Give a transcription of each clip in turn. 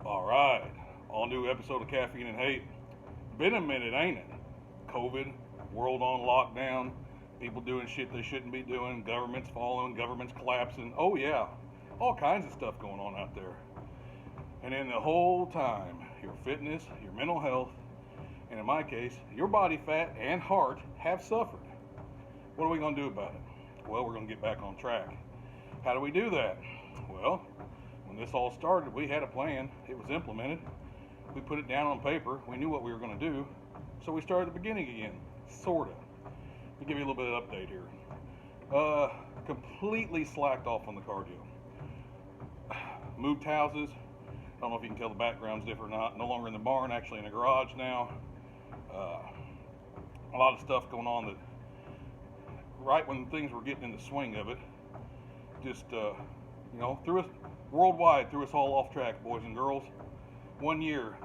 All right, all new episode of Caffeine and Hate. Been a minute, ain't it? COVID, world on lockdown, people doing shit they shouldn't be doing, governments falling, governments collapsing. Oh yeah, all kinds of stuff going on out there. And in the whole time, your fitness, your mental health, and in my case, your body fat and heart have suffered. What are we going to do about it? Well, we're going to get back on track. How do we do that? Well, when this all started, we had a plan. It was implemented. We put it down on paper. We knew what we were going to do. So we started at the beginning again, sort of. Let me give you a little bit of update here. Completely slacked off on the cardio. Moved houses. I don't know if you can tell the background's different or not. No longer in the barn, actually in the garage now. A lot of stuff going on that right when things were getting in the swing of it, just, threw us worldwide, threw us all off track, boys and girls. 1 year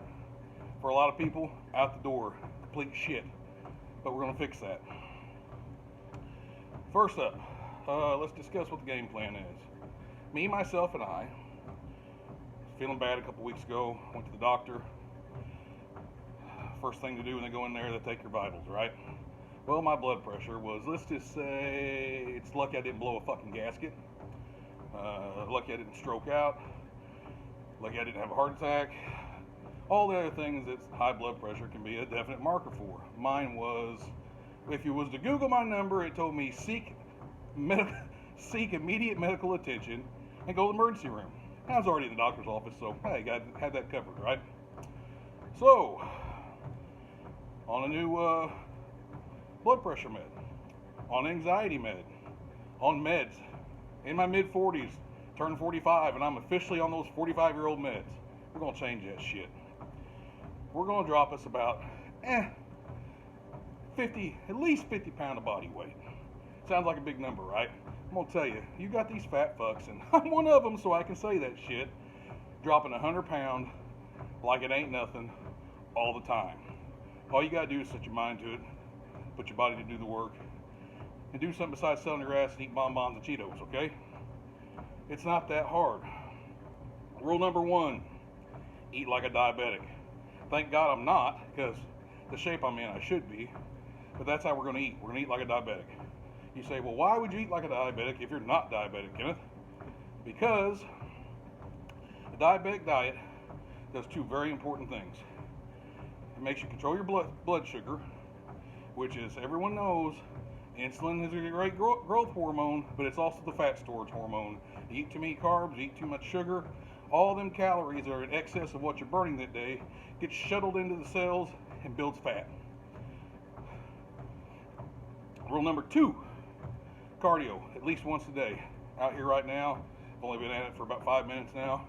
for a lot of people, out the door, complete shit. But we're going to fix that. First up, let's discuss what the game plan is. Me, myself, and I, feeling bad a couple weeks ago, went to the doctor. First thing to do when they go in there, they take your vitals, right? Well, my blood pressure was, let's just say, it's lucky I didn't blow a fucking gasket. Lucky I didn't stroke out. Lucky I didn't have a heart attack. All the other things that high blood pressure can be a definite marker for. Mine was, if you was to Google my number, it told me seek immediate medical attention and go to the emergency room. I was already in the doctor's office, so hey, had that covered, right? So, on a new blood pressure med, on anxiety med, on meds, in my mid-40s, turned 45, and I'm officially on those 45-year-old meds. We're going to change that shit. We're going to drop us about 50, at least 50 pound of body weight. Sounds like a big number, right? I'm going to tell you, you got these fat fucks, and I'm one of them, so I can say that shit. Dropping 100 pounds like it ain't nothing all the time. All you got to do is set your mind to it, put your body to do the work, and do something besides selling your ass and eat bonbons and Cheetos, okay? It's not that hard. Rule number 1, eat like a diabetic. Thank God I'm not, because the shape I'm in, I should be. But that's how we're going to eat. We're going to eat like a diabetic. You say, well, why would you eat like a diabetic if you're not diabetic, Kenneth? Because a diabetic diet does two very important things. It makes you control your blood sugar, which is, everyone knows, insulin is a great growth hormone, but it's also the fat storage hormone. You eat too many carbs, you eat too much sugar, all them calories are in excess of what you're burning that day, gets shuttled into the cells and builds fat. Rule number 2, cardio, at least once a day. Out here right now, I've only been at it for about 5 minutes now.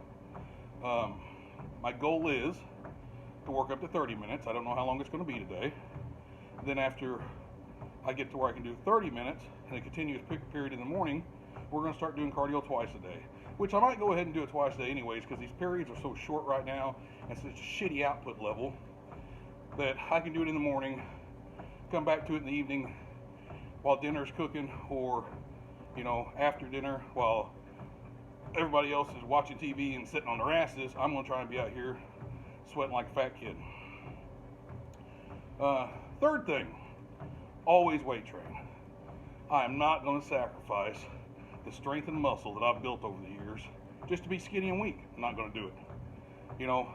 My goal is to work up to 30 minutes. I don't know how long it's going to be today. Then after I get to where I can do 30 minutes and a continuous period in the morning, we're going to start doing cardio twice a day, which I might go ahead and do it twice a day anyways, because these periods are so short right now and such a shitty output level that I can do it in the morning, come back to it in the evening while dinner's cooking, or after dinner while everybody else is watching TV and sitting on their asses. I'm going to try and be out here sweating like a fat kid. Third thing, always weight train. I am not going to sacrifice the strength and muscle that I've built over the years just to be skinny and weak. I'm not going to do it.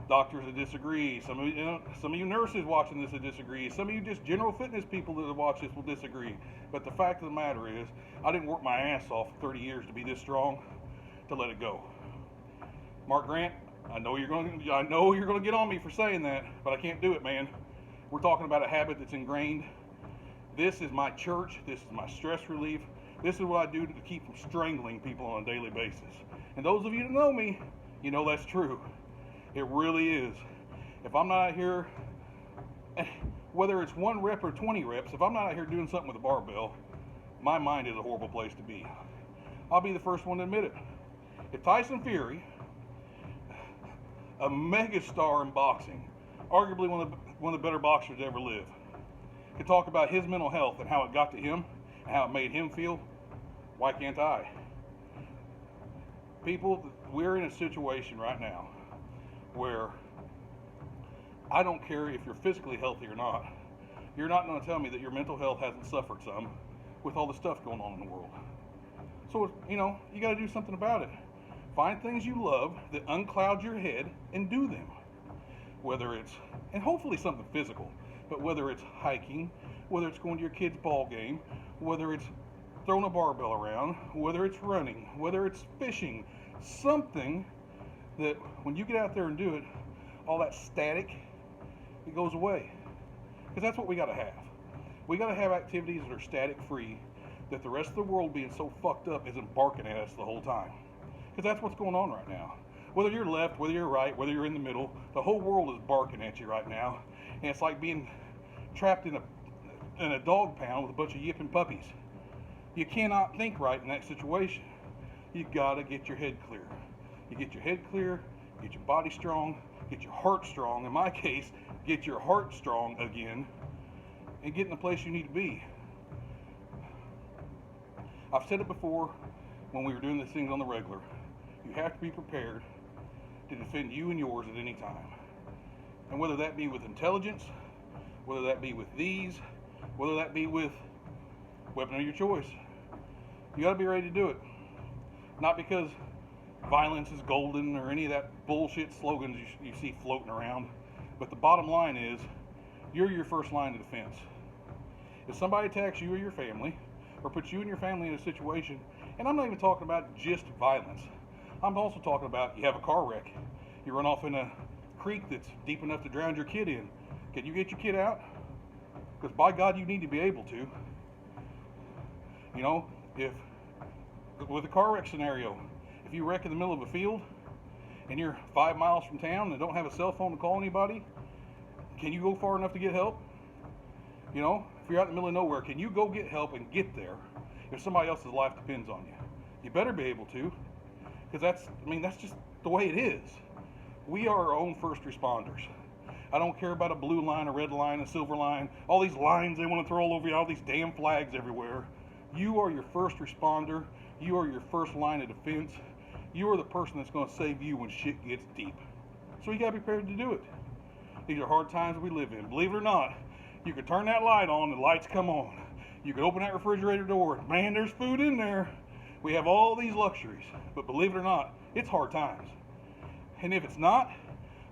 Doctors that disagree, some of you nurses watching this that disagree, some of you just general fitness people that watch this will disagree. But the fact of the matter is, I didn't work my ass off for 30 years to be this strong to let it go. Mark Grant, I know you're going to get on me for saying that, but I can't do it, man. We're talking about a habit that's ingrained. This is my church. This is my stress relief. This is what I do to keep from strangling people on a daily basis. And those of you that know me, you know that's true. It really is. If I'm not out here, whether it's 1 rep or 20 reps, if I'm not out here doing something with a barbell, my mind is a horrible place to be. I'll be the first one to admit it. If Tyson Fury, a megastar in boxing, arguably one of the better boxers to ever live, could talk about his mental health and how it got to him and how it made him feel, why can't I? People, we're in a situation right now where I don't care if you're physically healthy or not. You're not going to tell me that your mental health hasn't suffered some with all the stuff going on in the world. So, you got to do something about it. Find things you love that uncloud your head and do them. Whether it's, and hopefully something physical, but whether it's hiking, whether it's going to your kid's ball game, whether it's throwing a barbell around, whether it's running, whether it's fishing, something that when you get out there and do it, all that static, it goes away. Because that's what we got to have. We got to have activities that are static free, that the rest of the world being so fucked up isn't barking at us the whole time. Because that's what's going on right now. Whether you're left, whether you're right, whether you're in the middle, the whole world is barking at you right now. And it's like being trapped in a dog pound with a bunch of yipping puppies. You cannot think right in that situation. You gotta get your head clear. You get your head clear, get your body strong, get your heart strong. In my case, get your heart strong again, and get in the place you need to be. I've said it before when we were doing these things on the regular. You have to be prepared to defend you and yours at any time. And whether that be with intelligence, whether that be with these, whether that be with weapon of your choice, you got to be ready to do it. Not because violence is golden or any of that bullshit slogans you see floating around, but the bottom line is you're your first line of defense. If somebody attacks you or your family, or puts you and your family in a situation, and I'm not even talking about just violence, I'm also talking about you have a car wreck, you run off in a creek that's deep enough to drown your kid in. Can you get your kid out? Because by God, you need to be able to. If with a car wreck scenario, if you wreck in the middle of a field and you're 5 miles from town and don't have a cell phone to call anybody, can you go far enough to get help? If you're out in the middle of nowhere, can you go get help and get there if somebody else's life depends on you? You better be able to, because that's just the way it is. We are our own first responders. I don't care about a blue line, a red line, a silver line, all these lines they want to throw all over you, all these damn flags everywhere. You are your first responder. You are your first line of defense. You are the person that's going to save you when shit gets deep. So you got to be prepared to do it. These are hard times we live in. Believe it or not, you could turn that light on, the lights come on. You could open that refrigerator door, man, there's food in there. We have all these luxuries, but believe it or not, it's hard times. And if it's not,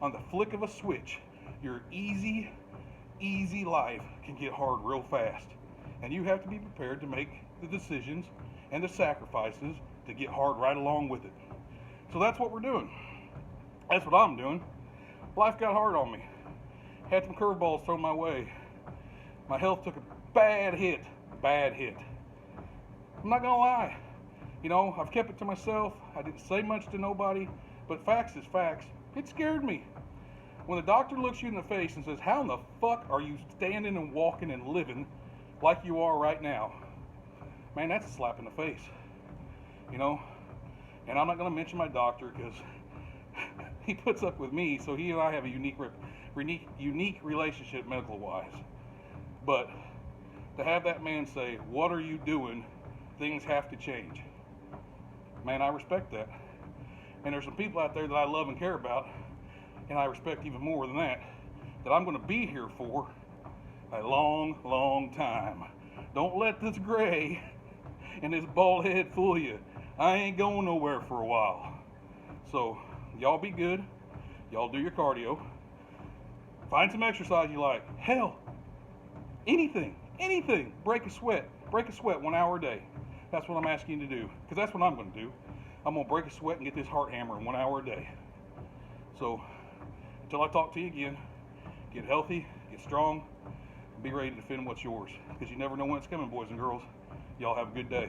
on the flick of a switch, your easy life can get hard real fast. And you have to be prepared to make the decisions and the sacrifices to get hard right along with it. So that's what we're doing. That's what I'm doing. Life got hard on me. Had some curveballs thrown my way. My health took a bad hit. I'm not gonna lie. I've kept it to myself. I didn't say much to nobody, but facts is facts. It scared me. When the doctor looks you in the face and says, how in the fuck are you standing and walking and living like you are right now? Man, that's a slap in the face. And I'm not going to mention my doctor because he puts up with me, so he and I have a unique relationship medical-wise. But to have that man say, what are you doing? Things have to change. Man, I respect that. And there's some people out there that I love and care about, and I respect even more than that I'm going to be here for a long, long time. Don't let this gray and this bald head fool you. I ain't going nowhere for a while. So, y'all be good. Y'all do your cardio. Find some exercise you like. Hell, anything. Break a sweat 1 hour a day. That's what I'm asking you to do, because that's what I'm going to do. I'm going to break a sweat and get this heart hammering 1 hour a day. So, until I talk to you again, get healthy, get strong, and be ready to defend what's yours, because you never know when it's coming, boys and girls. Y'all have a good day.